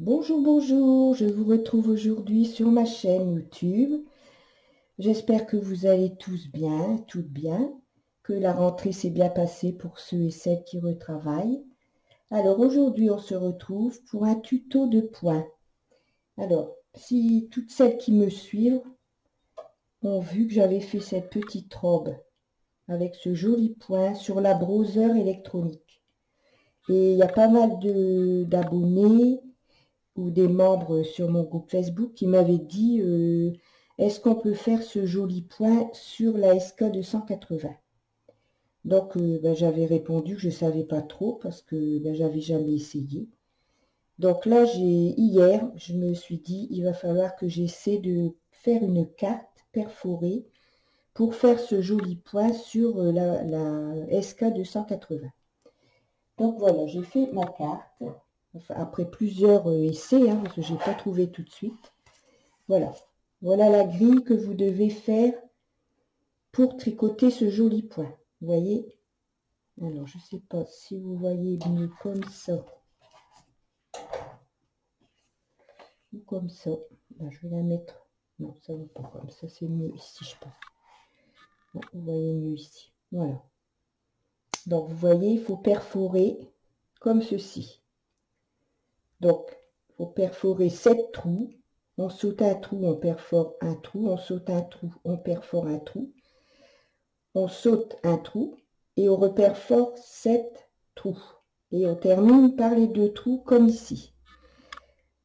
Bonjour, bonjour, je vous retrouve aujourd'hui sur ma chaîne YouTube. J'espère que vous allez tous bien, toutes bien, que la rentrée s'est bien passée pour ceux et celles qui retravaillent. Alors aujourd'hui, on se retrouve pour un tuto de points. Alors, si toutes celles qui me suivent ont vu que j'avais fait cette petite robe avec ce joli point sur la brosseur électronique. Et il y a pas mal d'abonnés ou des membres sur mon groupe Facebook qui m'avaient dit est-ce qu'on peut faire ce joli point sur la SK280. Donc j'avais répondu que je ne savais pas trop parce que j'avais jamais essayé. Donc là, hier, je me suis dit il va falloir que j'essaie de faire une carte perforée pour faire ce joli point sur la SK280. Donc voilà, j'ai fait ma carte. Enfin, après plusieurs essais, parce que je n'ai pas trouvé tout de suite. Voilà. Voilà la grille que vous devez faire pour tricoter ce joli point. Vous voyez? Alors, je ne sais pas si vous voyez mieux comme ça. Ou comme ça. Ben, je vais la mettre. Non, ça ne va pas comme ça. C'est mieux ici, je pense. Bon, vous voyez mieux ici. Voilà. Donc, vous voyez, il faut perforer comme ceci. Donc, il faut perforer 7 trous. On saute un trou, on perfore un trou, on saute un trou, on perfore un trou, on saute un trou et on reperfore 7 trous. Et on termine par les 2 trous comme ici.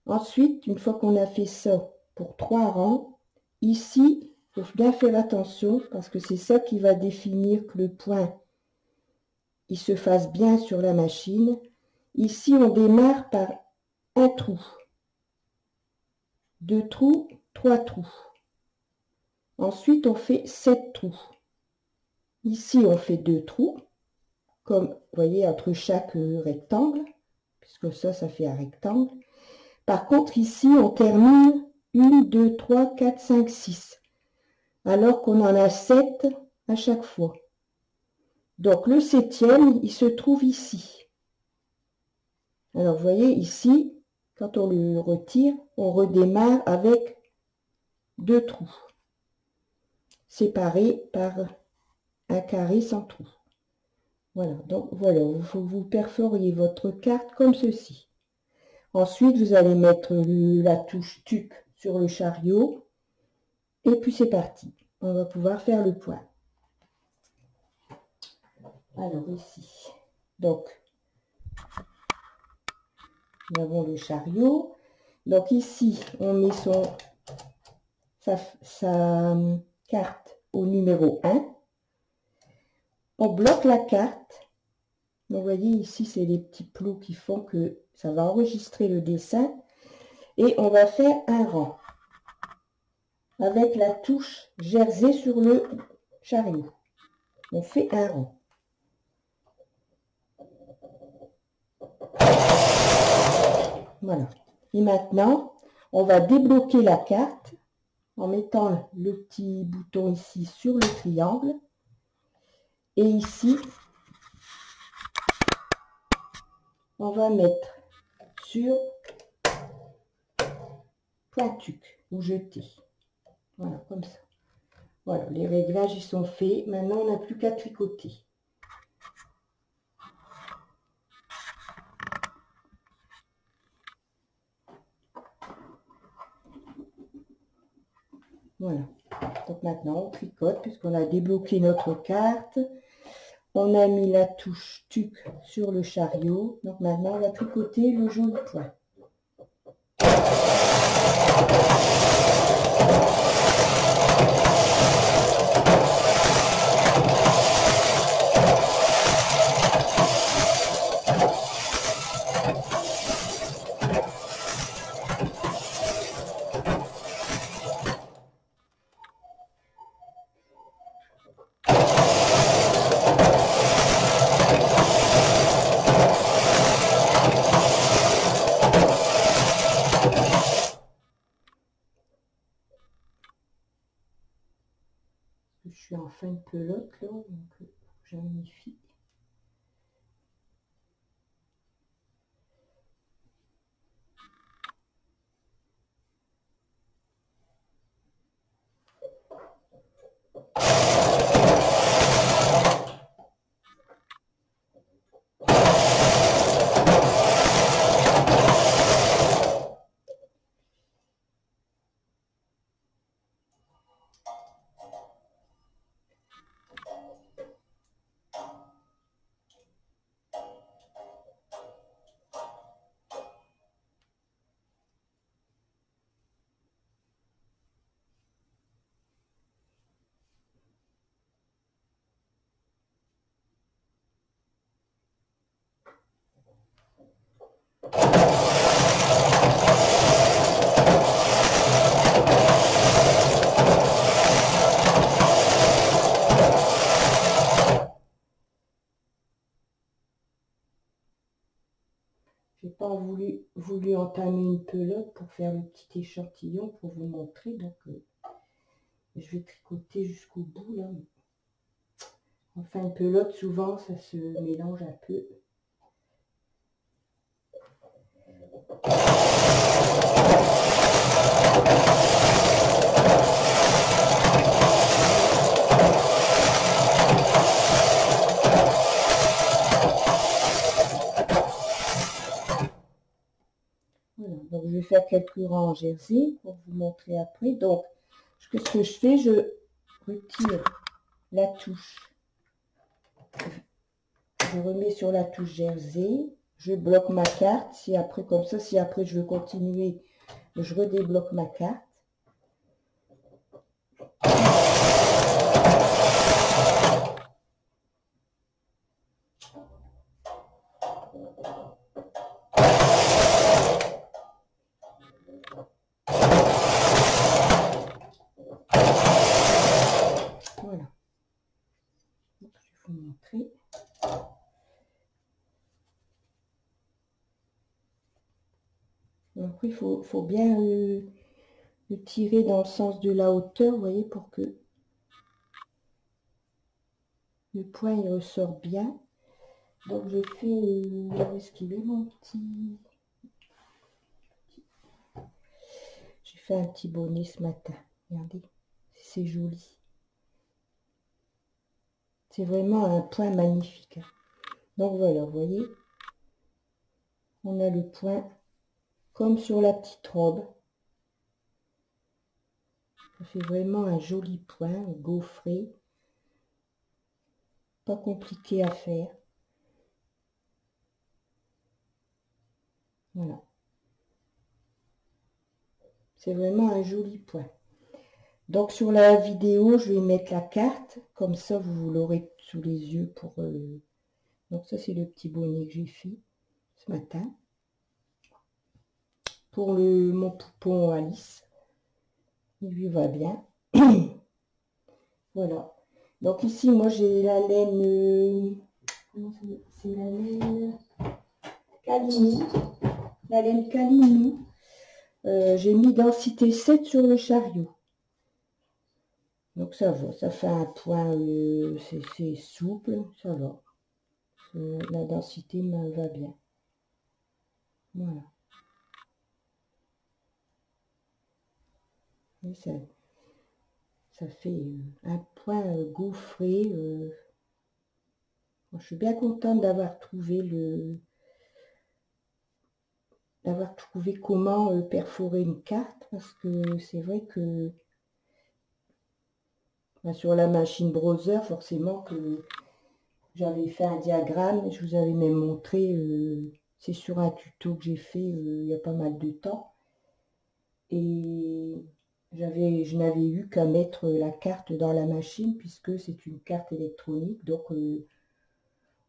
Ensuite, une fois qu'on a fait ça pour 3 rangs, ici, il faut bien faire attention parce que c'est ça qui va définir que le point il se fasse bien sur la machine. Ici, on démarre par un trou, 2 trous, 3 trous. Ensuite, on fait 7 trous. Ici, on fait 2 trous, comme vous voyez, entre chaque rectangle, puisque ça fait un rectangle. Par contre, ici, on termine 1, 2, 3, 4, 5, 6, alors qu'on en a 7 à chaque fois. Donc, le 7e, il se trouve ici. Alors, vous voyez, ici, quand on le retire, on redémarre avec 2 trous, séparés par un carré sans trou. Voilà, donc voilà, vous perforiez votre carte comme ceci. Ensuite, vous allez mettre la touche TUC sur le chariot. Et puis c'est parti. On va pouvoir faire le point. Alors ici, donc, nous avons le chariot. Donc ici, on met sa carte au numéro 1. On bloque la carte. Vous voyez ici, c'est les petits plots qui font que ça va enregistrer le dessin. Et on va faire un rang avec la touche jersey sur le chariot. On fait un rang. Voilà. Et maintenant, on va débloquer la carte en mettant le petit bouton ici sur le triangle. Et ici, on va mettre sur pointuc ou jeter. Voilà, comme ça. Voilà, les réglages ils sont faits. Maintenant, on n'a plus qu'à tricoter. Voilà. Donc maintenant, on tricote puisqu'on a débloqué notre carte. On a mis la touche TUC sur le chariot. Donc maintenant, on va tricoter le joli point. Je suis en fin de pelote là, donc j'unifie. J'ai pas voulu entamer une pelote pour faire le petit échantillon pour vous montrer, donc je vais tricoter jusqu'au bout là. Enfin, une pelote, souvent ça se mélange un peu. Voilà, donc je vais faire quelques rangs en jersey pour vous montrer après. Donc, ce que je fais, je retire la touche. Je remets sur la touche jersey. Je bloque ma carte. Si après, comme ça, si après je veux continuer, je redébloque ma carte. Voilà. Je vais vous montrer. Après, il faut bien le tirer dans le sens de la hauteur, vous voyez, pour que le point il ressort bien. Donc je fais, où est-ce qu'il est mon petit? J'ai fait un petit bonnet ce matin, regardez, c'est joli. C'est vraiment un point magnifique. Donc voilà, vous voyez, on a le point comme sur la petite robe. Ça fait vraiment un joli point, gaufré. Pas compliqué à faire. Voilà. C'est vraiment un joli point. Donc sur la vidéo, je vais mettre la carte. Comme ça, vous l'aurez sous les yeux pour... Donc ça, c'est le petit bonnet que j'ai fait ce matin. Pour mon poupon Alice. Il lui va bien. Voilà. Donc ici, moi, j'ai la laine... c'est la laine Calimou. La laine Calimou. J'ai mis densité 7 sur le chariot. Donc ça va, ça fait un point, c'est souple, ça va. La densité me va bien. Voilà. Et ça fait un point gaufré. Je suis bien contente d'avoir trouvé comment perforer une carte, parce que c'est vrai que sur la machine browser, forcément que j'avais fait un diagramme, je vous avais même montré, c'est sur un tuto que j'ai fait il y a pas mal de temps. Et je n'avais eu qu'à mettre la carte dans la machine, puisque c'est une carte électronique, donc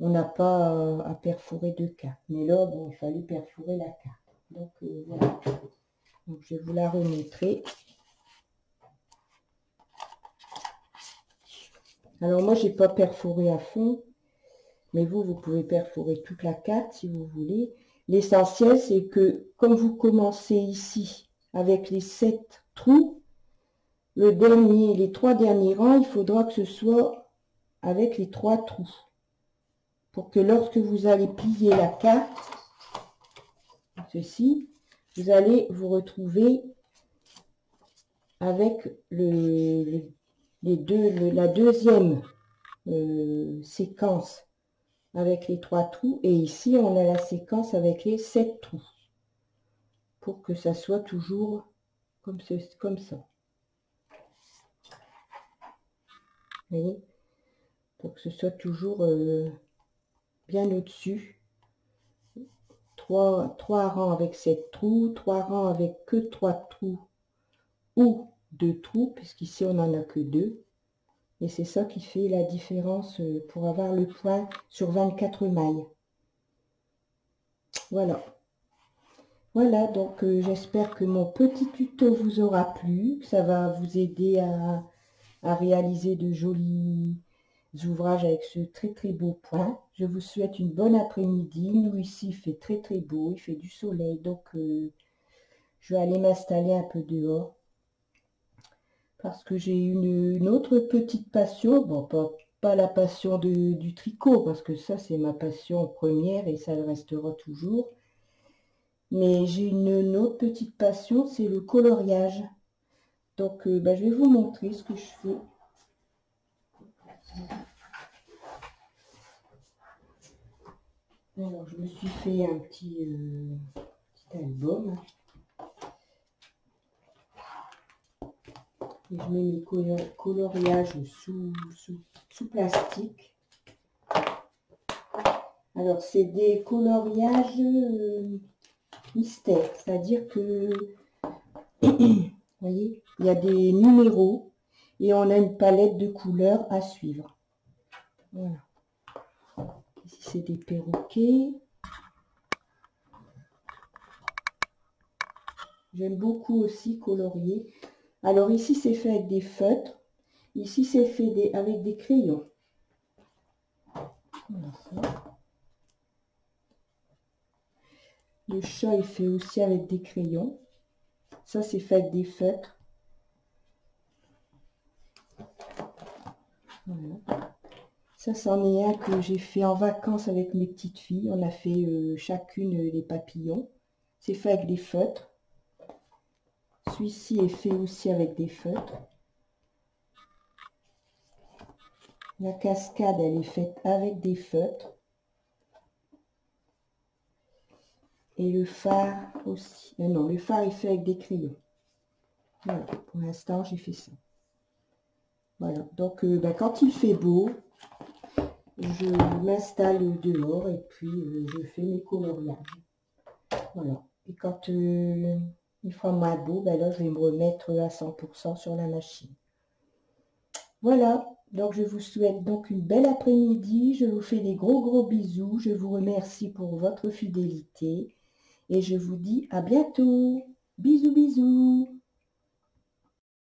on n'a pas à perforer de carte. Mais là, bon, il fallait perforer la carte. Donc voilà. Donc, je vais vous la remontrer. Alors moi, j'ai pas perforé à fond, mais vous pouvez perforer toute la carte si vous voulez. L'essentiel, c'est que comme vous commencez ici avec les 7 trous, les 3 derniers rangs, il faudra que ce soit avec les 3 trous. Pour que lorsque vous allez plier la carte, ceci, vous allez vous retrouver avec la deuxième séquence avec les 3 trous, et ici on a la séquence avec les 7 trous, pour que ça soit toujours comme ça. Vous voyez, pour que ce soit toujours bien au-dessus. 3 rangs avec 7 trous, 3 rangs avec que 3 trous ou 2 trous, puisqu'ici on n'en a que 2. Et c'est ça qui fait la différence pour avoir le point sur 24 mailles. Voilà. Voilà, donc j'espère que mon petit tuto vous aura plu, que ça va vous aider à réaliser de jolis ouvrages avec ce très très beau point. Je vous souhaite une bonne après-midi. Nous ici, il fait très très beau, il fait du soleil, donc je vais aller m'installer un peu dehors parce que j'ai une autre petite passion, bon pas la passion du tricot, parce que ça c'est ma passion première et ça le restera toujours. Mais j'ai une autre petite passion, c'est le coloriage. Donc, je vais vous montrer ce que je fais. Alors, je me suis fait un petit album. Et je mets mes coloriages sous plastique. Alors, c'est des coloriages mystères. C'est-à-dire que, vous voyez, il y a des numéros et on a une palette de couleurs à suivre. Voilà. Ici, c'est des perroquets. J'aime beaucoup aussi colorier. Alors ici, c'est fait avec des feutres. Ici, c'est fait avec des crayons. Voilà ça. Le chat est fait aussi avec des crayons. Ça, c'est fait avec des feutres. Voilà. Ça, c'en est un que j'ai fait en vacances avec mes petites filles. On a fait chacune les papillons. C'est fait avec des feutres. Celui-ci est fait aussi avec des feutres. La cascade, elle est faite avec des feutres. Et le phare aussi. Non, le phare est fait avec des crayons. Voilà, pour l'instant, j'ai fait ça. Voilà, donc quand il fait beau, je m'installe dehors et puis je fais mes coloriages. Voilà. Et quand il fera moins beau, là, je vais me remettre à 100% sur la machine. Voilà, donc je vous souhaite donc une belle après-midi. Je vous fais des gros bisous. Je vous remercie pour votre fidélité. Et je vous dis à bientôt. Bisous, bisous.